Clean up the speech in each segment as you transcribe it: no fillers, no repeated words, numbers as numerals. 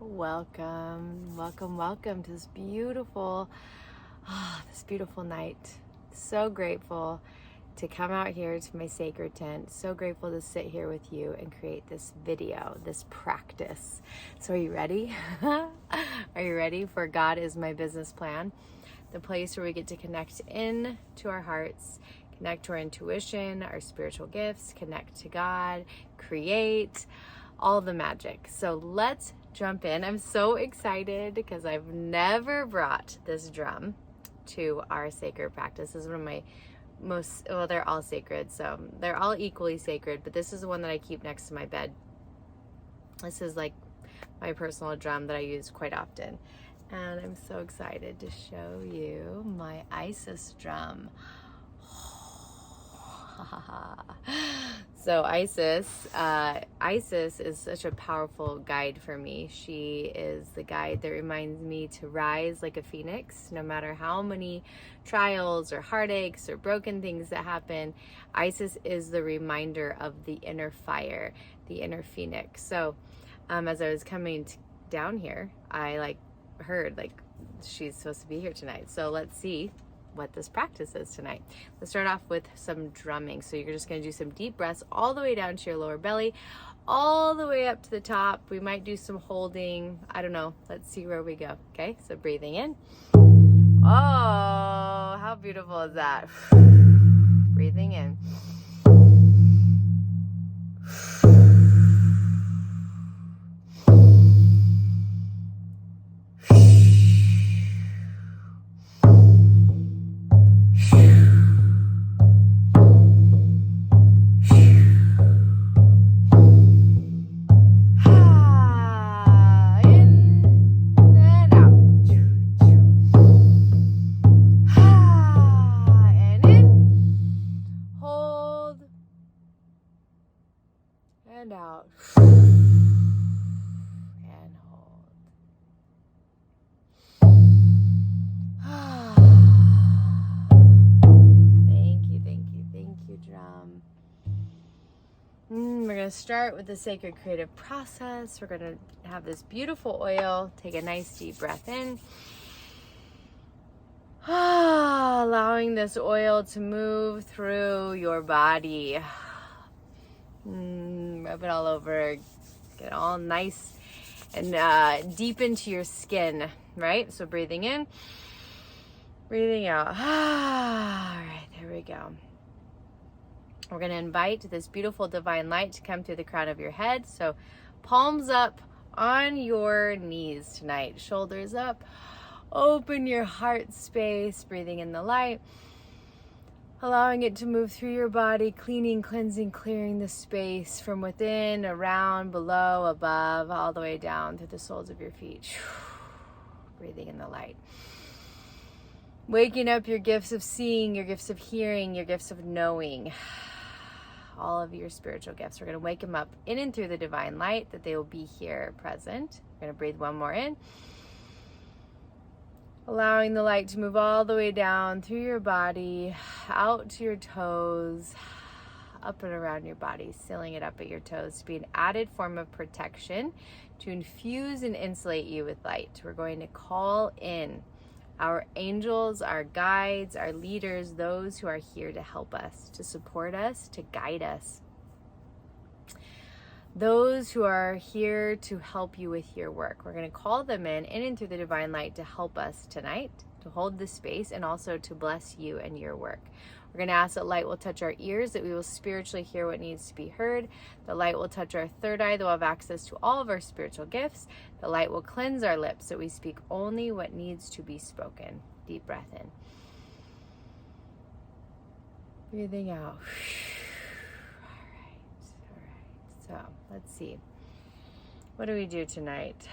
welcome to this beautiful night. So grateful to come out here to my sacred tent. So grateful to sit here with you and create this video, this practice. So are you ready? Are you ready for God is my business plan? The place where we get to connect in to our hearts, connect to our intuition, our spiritual gifts, connect to God, create all the magic. So let's jump in. I'm so excited because I've never brought this drum to our sacred practice. This is one of my they're all sacred, so they're all equally sacred, but this is the one that I keep next to my bed. This is like my personal drum that I use quite often, and I'm so excited to show you my Isis drum. So Isis is such a powerful guide for me. She is the guide that reminds me to rise like a phoenix, no matter how many trials or heartaches or broken things that happen. Isis is the reminder of the inner fire, the inner phoenix. So as I was coming down here, I heard she's supposed to be here tonight. So let's see what this practice is tonight. Let's start off with some drumming. So you're just going to do some deep breaths all the way down to your lower belly, all the way up to the top. We might do some holding. I don't know. Let's see where we go. Okay, so breathing in. Oh, how beautiful is that? Breathing in. And out. And hold. Thank you, drum. We're going to start with the sacred creative process. We're going to have this beautiful oil. Take a nice deep breath in. Allowing this oil to move through your body. Rub it all over, get all nice and deep into your skin, right? So breathing in, breathing out. All right, there we go. We're going to invite this beautiful divine light to come through the crown of your head. So palms up on your knees tonight, shoulders up, open your heart space, breathing in the light. Allowing it to move through your body, cleaning, cleansing, clearing the space from within, around, below, above, all the way down through the soles of your feet. Breathing in the light. Waking up your gifts of seeing, your gifts of hearing, your gifts of knowing. All of your spiritual gifts. We're going to wake them up in and through the divine light, that they will be here present. We're going to breathe one more in. Allowing the light to move all the way down through your body, out to your toes, up and around your body, sealing it up at your toes to be an added form of protection to infuse and insulate you with light. We're going to call in our angels, our guides, our leaders, those who are here to help us, to support us, to guide us. Those who are here to help you with your work. We're going to call them in and through the divine light to help us tonight, to hold the space, and also to bless you and your work. We're going to ask that light will touch our ears, that we will spiritually hear what needs to be heard. The light will touch our third eye, that we'll have access to all of our spiritual gifts. The light will cleanse our lips, that we speak only what needs to be spoken. Deep breath in. Breathing out. So let's see. What do we do tonight?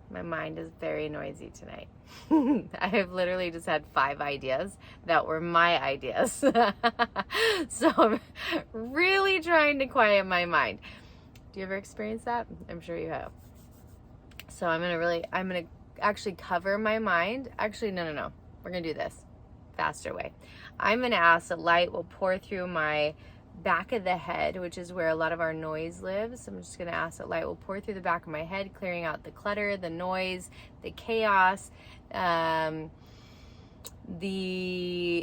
My mind is very noisy tonight. I have literally just had 5 ideas that were my ideas. So I'm really trying to quiet my mind. Do you ever experience that? I'm sure you have. So I'm gonna actually cover my mind. Actually, no. We're gonna do this faster way. I'm gonna ask that light will pour through my back of the head, which is where a lot of our noise lives. I'm just gonna ask that light will pour through the back of my head, clearing out the clutter, the noise, the chaos, the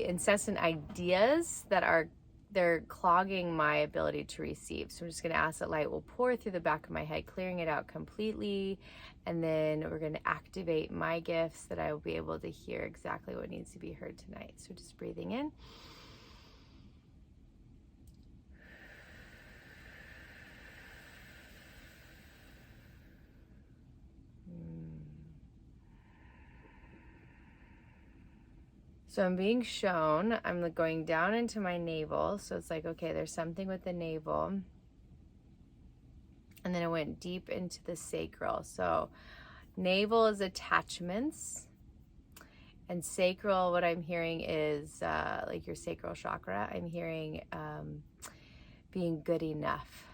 incessant ideas that they're clogging my ability to receive. So I'm just going to ask that light will pour through the back of my head, clearing it out completely. And then we're going to activate my gifts that I will be able to hear exactly what needs to be heard tonight. So just breathing in. So I'm being shown, I'm going down into my navel. So it's like, okay, there's something with the navel. And then it went deep into the sacral. So navel is attachments. And sacral, what I'm hearing is like your sacral chakra. I'm hearing being good enough.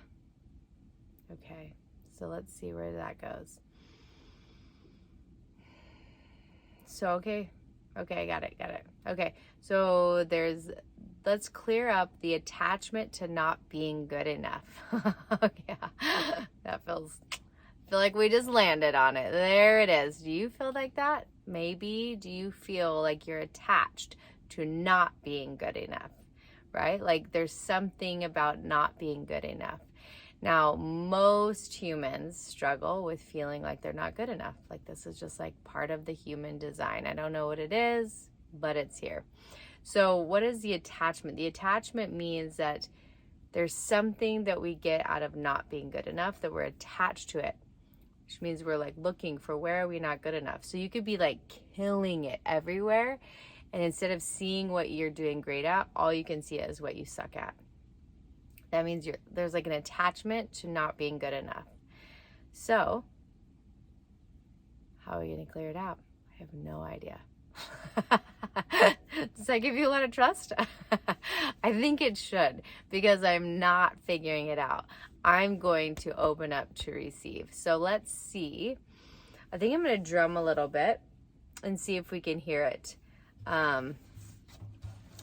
Okay, so let's see where that goes. So, okay, I got it. Okay, so let's clear up the attachment to not being good enough. Yeah, that feel like we just landed on it. There it is. Do you feel like that? Maybe. Do you feel like you're attached to not being good enough, right? Like there's something about not being good enough. Now, most humans struggle with feeling like they're not good enough. Like this is just like part of the human design. I don't know what it is, but it's here. So what is the attachment? The attachment means that there's something that we get out of not being good enough, that we're attached to it, which means we're like looking for where are we not good enough. So you could be like killing it everywhere. And instead of seeing what you're doing great at, all you can see is what you suck at. That means there's like an attachment to not being good enough. So how are we going to clear it out? I have no idea. Does that give you a lot of trust? I think it should, because I'm not figuring it out. I'm going to open up to receive. So let's see. I think I'm going to drum a little bit and see if we can hear it.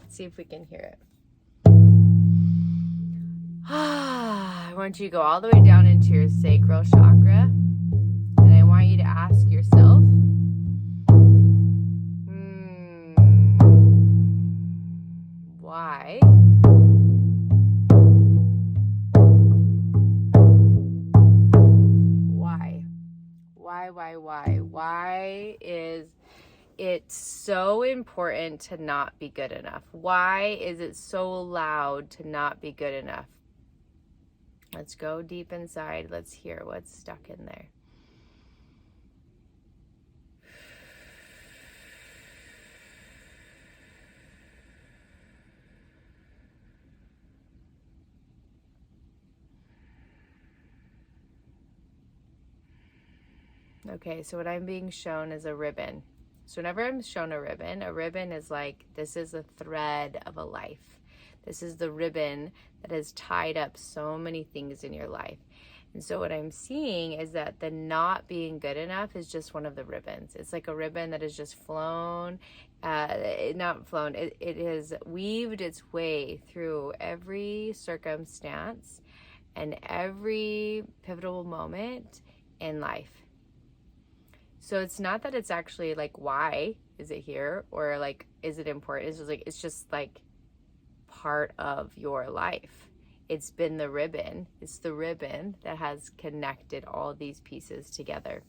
See if we can hear it. I want you to go all the way down into your sacral chakra, and I want you to ask yourself, why? Why is it so important to not be good enough? Why is it so loud to not be good enough? Let's go deep inside. Let's hear what's stuck in there. Okay, so what I'm being shown is a ribbon. So whenever I'm shown a ribbon is like, this is a thread of a life. This is the ribbon that has tied up so many things in your life. And so what I'm seeing is that the not being good enough is just one of the ribbons. It's like a ribbon that has just flown, not flown, it has weaved its way through every circumstance and every pivotal moment in life. So it's not that it's actually like, why is it here? Or like, is it important? It's just like part of your life. It's been the ribbon. It's the ribbon that has connected all these pieces together.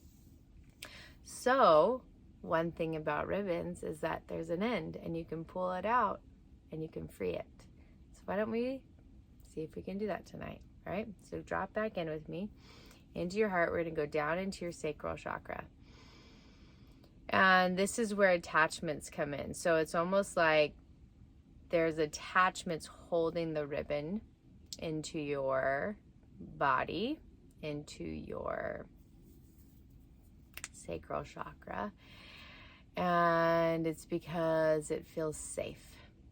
So one thing about ribbons is that there's an end and you can pull it out and you can free it. So why don't we see if we can do that tonight? All right. So drop back in with me into your heart. We're going to go down into your sacral chakra. And this is where attachments come in. So it's almost like there's attachments holding the ribbon into your body, into your sacral chakra. And it's because it feels safe.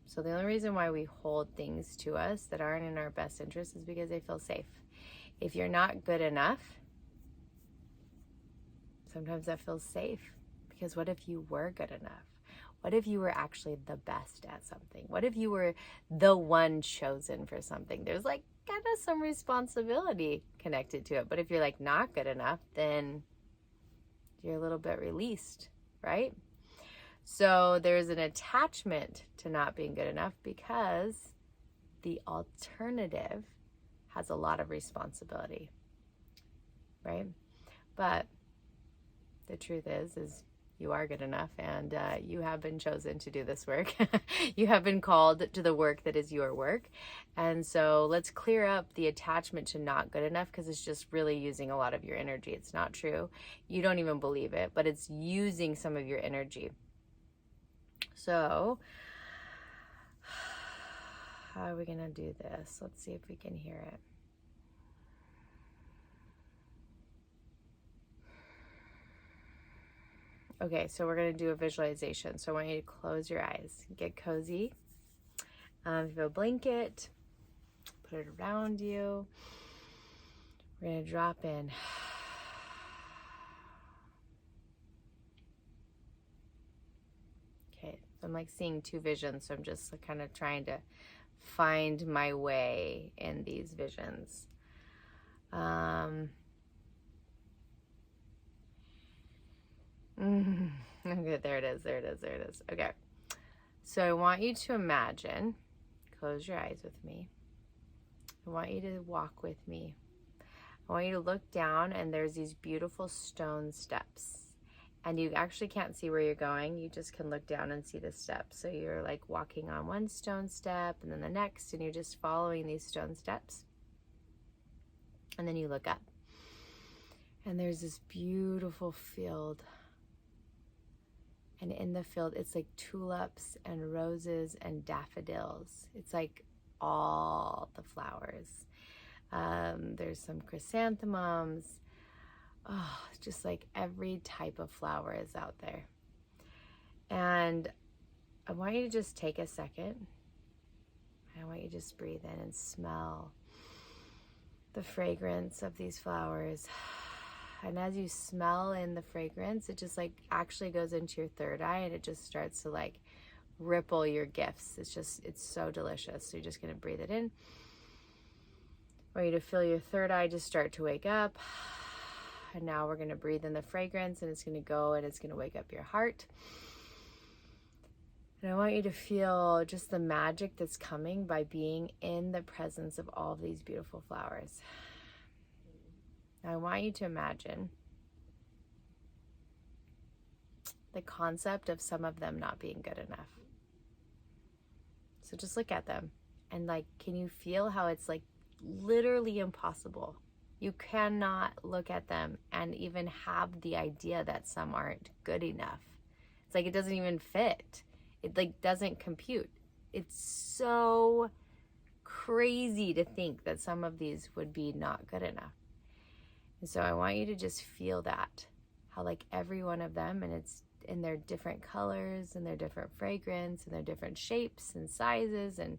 So the only reason why we hold things to us that aren't in our best interest is because they feel safe. If you're not good enough, Sometimes that feels safe, because what if you were good enough? What if you were actually the best at something? What if you were the one chosen for something? There's like kind of some responsibility connected to it. But if you're like not good enough, then you're a little bit released, right? So there's an attachment to not being good enough, because the alternative has a lot of responsibility, right? But the truth is you are good enough, and you have been chosen to do this work. You have been called to the work that is your work. And so let's clear up the attachment to not good enough, because it's just really using a lot of your energy. It's not true. You don't even believe it, but it's using some of your energy. So how are we going to do this? Let's see if we can hear it. Okay, so we're going to do a visualization. So I want you to close your eyes, get cozy. If you have a blanket, put it around you. We're going to drop in. Okay, so I'm like seeing two visions, so I'm just kind of trying to find my way in these visions. Okay, there it is. Okay, so I want you to imagine, close your eyes with me. I want you to walk with me. I want you to look down, and there's these beautiful stone steps. And you actually can't see where you're going. You just can look down and see the steps. So you're like walking on one stone step and then the next, and you're just following these stone steps. And then you look up, and there's this beautiful field. And in the field, it's like tulips and roses and daffodils. It's like all the flowers. There's some chrysanthemums. Oh, just like every type of flower is out there. And I want you to just take a second. I want you to just breathe in and smell the fragrance of these flowers. And as you smell in the fragrance, it just like actually goes into your third eye, and it just starts to like ripple your gifts. It's so delicious. So you're just going to breathe it in. I want you to feel your third eye just start to wake up. And now we're going to breathe in the fragrance, and it's going to go, and it's going to wake up your heart. And I want you to feel just the magic that's coming by being in the presence of all of these beautiful flowers. Now I want you to imagine the concept of some of them not being good enough. So just look at them, and like, can you feel how it's like literally impossible? You cannot look at them and even have the idea that some aren't good enough. It's like it doesn't even fit. It like doesn't compute. It's so crazy to think that some of these would be not good enough. And so I want you to just feel that, how like every one of them, and it's in their different colors and their different fragrance and their different shapes and sizes and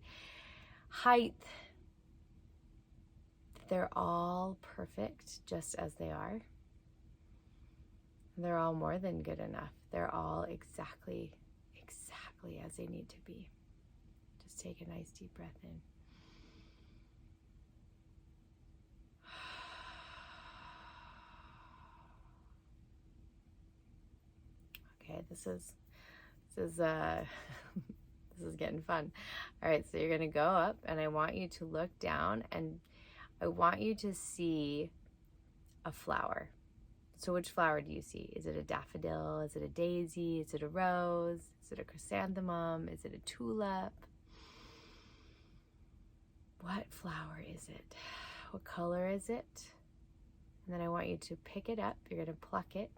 height, they're all perfect just as they are. They're all more than good enough. They're all exactly as they need to be. Just take a nice deep breath in. Okay, this is this is getting fun. All right, so you're gonna go up, and I want you to look down, and I want you to see a flower. So which flower do you see? Is it a daffodil? Is it a daisy? Is it a rose? Is it a chrysanthemum? Is it a tulip? What flower is it? What color is it? And then I want you to pick it up. You're going to pluck it.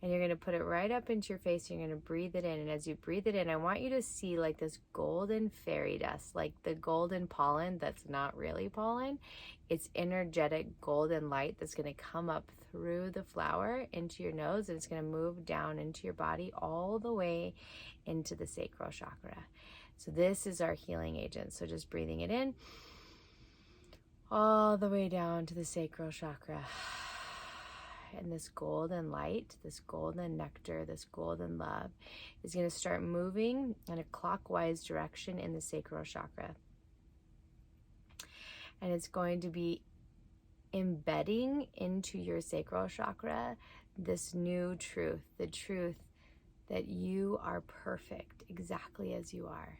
And you're going to put it right up into your face. You're going to breathe it in. And as you breathe it in, I want you to see like this golden fairy dust, like the golden pollen that's not really pollen. It's energetic golden light that's going to come up through the flower into your nose, and it's going to move down into your body all the way into the sacral chakra. So this is our healing agent. So just breathing it in all the way down to the sacral chakra. And this golden light, this golden nectar, this golden love is going to start moving in a clockwise direction in the sacral chakra. And it's going to be embedding into your sacral chakra this new truth, the truth that you are perfect exactly as you are,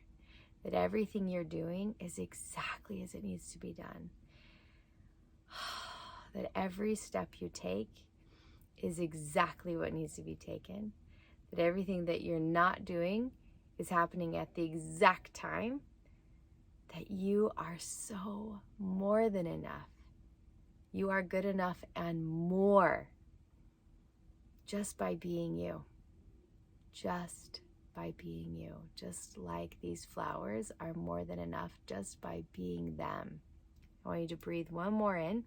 that everything you're doing is exactly as it needs to be done, that every step you take is exactly what needs to be taken, that everything that you're not doing is happening at the exact time, that you are so more than enough. You are good enough and more just by being you. Just by being you. Just like these flowers are more than enough just by being them. I want you to breathe one more in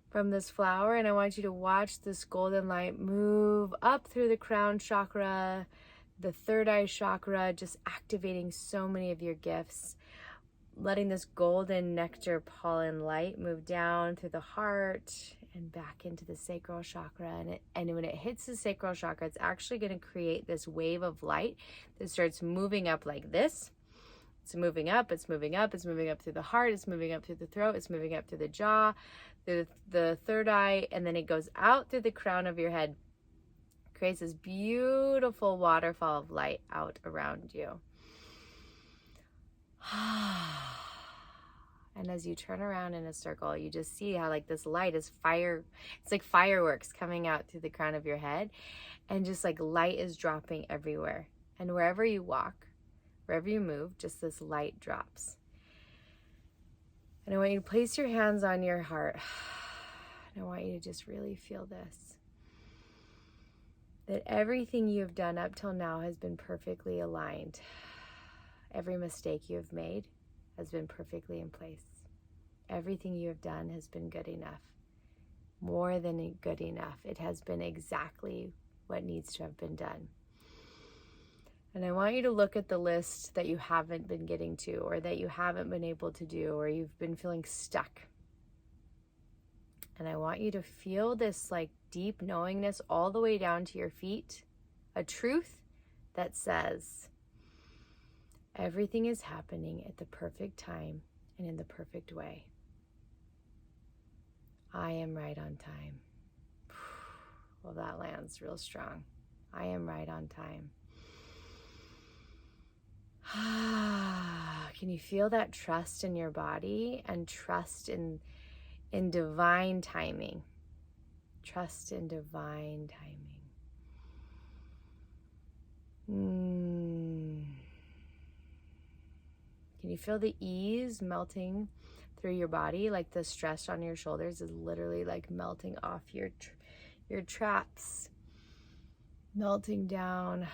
from this flower, and I want you to watch this golden light move up through the crown chakra, the third eye chakra, just activating so many of your gifts, letting this golden nectar pollen light move down through the heart and back into the sacral chakra. And when it hits the sacral chakra, it's actually going to create this wave of light that starts moving up like this. It's moving up, it's moving up, it's moving up through the heart, it's moving up through the throat, it's moving up through the jaw, through the third eye, and then it goes out through the crown of your head. Creates this beautiful waterfall of light out around you. And as you turn around in a circle, you just see how like this light is fire. It's like fireworks coming out through the crown of your head, and just like light is dropping everywhere. And wherever you walk, wherever you move, just this light drops. And I want you to place your hands on your heart. And I want you to just really feel this. That everything you have done up till now has been perfectly aligned. Every mistake you have made has been perfectly in place. Everything you have done has been good enough. More than good enough. It has been exactly what needs to have been done. And I want you to look at the list that you haven't been getting to, or that you haven't been able to do, or you've been feeling stuck. And I want you to feel this like deep knowingness all the way down to your feet. A truth that says, everything is happening at the perfect time and in the perfect way. I am right on time. Well, that lands real strong. I am right on time. Can you feel that trust in your body and trust in divine timing? Trust in divine timing. Can you feel the ease melting through your body? Like the stress on your shoulders is literally like melting off your traps, melting down.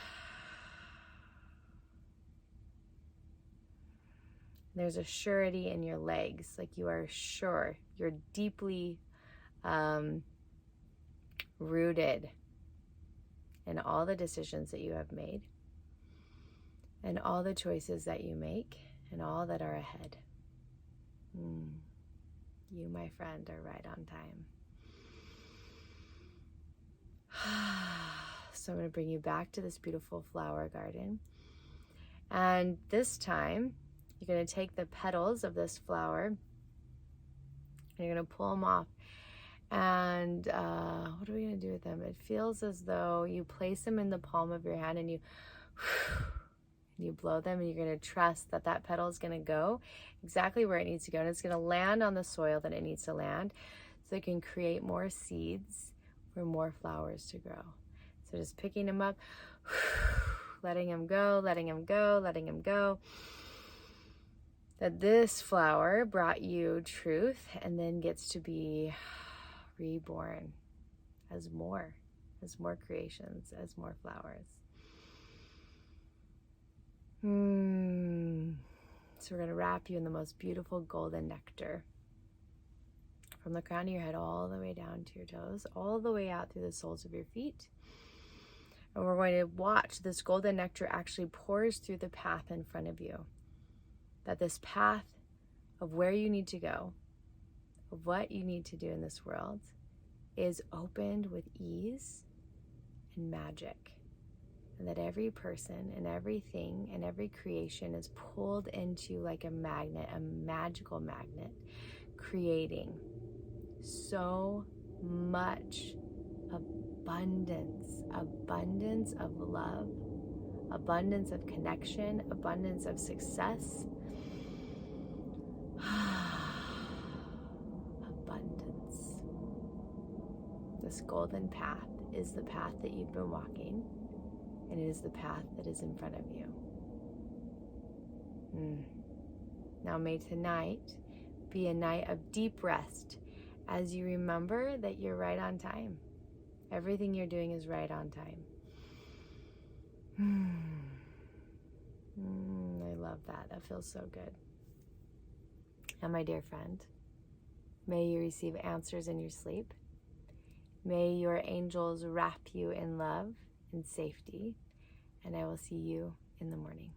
There's a surety in your legs, like you are sure. You're deeply rooted in all the decisions that you have made, and all the choices that you make, and all that are ahead. You, my friend, are right on time. So I'm going to bring you back to this beautiful flower garden. And this time, you're going to take the petals of this flower, and you're going to pull them off. And what are we going to do with them? It feels as though you place them in the palm of your hand, and you blow them, and you're going to trust that that petal is going to go exactly where it needs to go, and it's going to land on the soil that it needs to land, so it can create more seeds for more flowers to grow. So just picking them up, letting them go, letting them go, letting them go. That this flower brought you truth, and then gets to be reborn as more creations, as more flowers. So we're going to wrap you in the most beautiful golden nectar, from the crown of your head all the way down to your toes, all the way out through the soles of your feet. And we're going to watch this golden nectar actually pours through the path in front of you. That this path of where you need to go, of what you need to do in this world, is opened with ease and magic. And that every person and everything and every creation is pulled into like a magnet, a magical magnet, creating so much abundance of love, abundance of connection, abundance of success, abundance. This golden path is the path that you've been walking, and it is the path that is in front of you. Now may tonight be a night of deep rest as you remember that you're right on time. Everything you're doing is right on time. I love that. That feels so good. And my dear friend, may you receive answers in your sleep. May your angels wrap you in love and safety. And I will see you in the morning.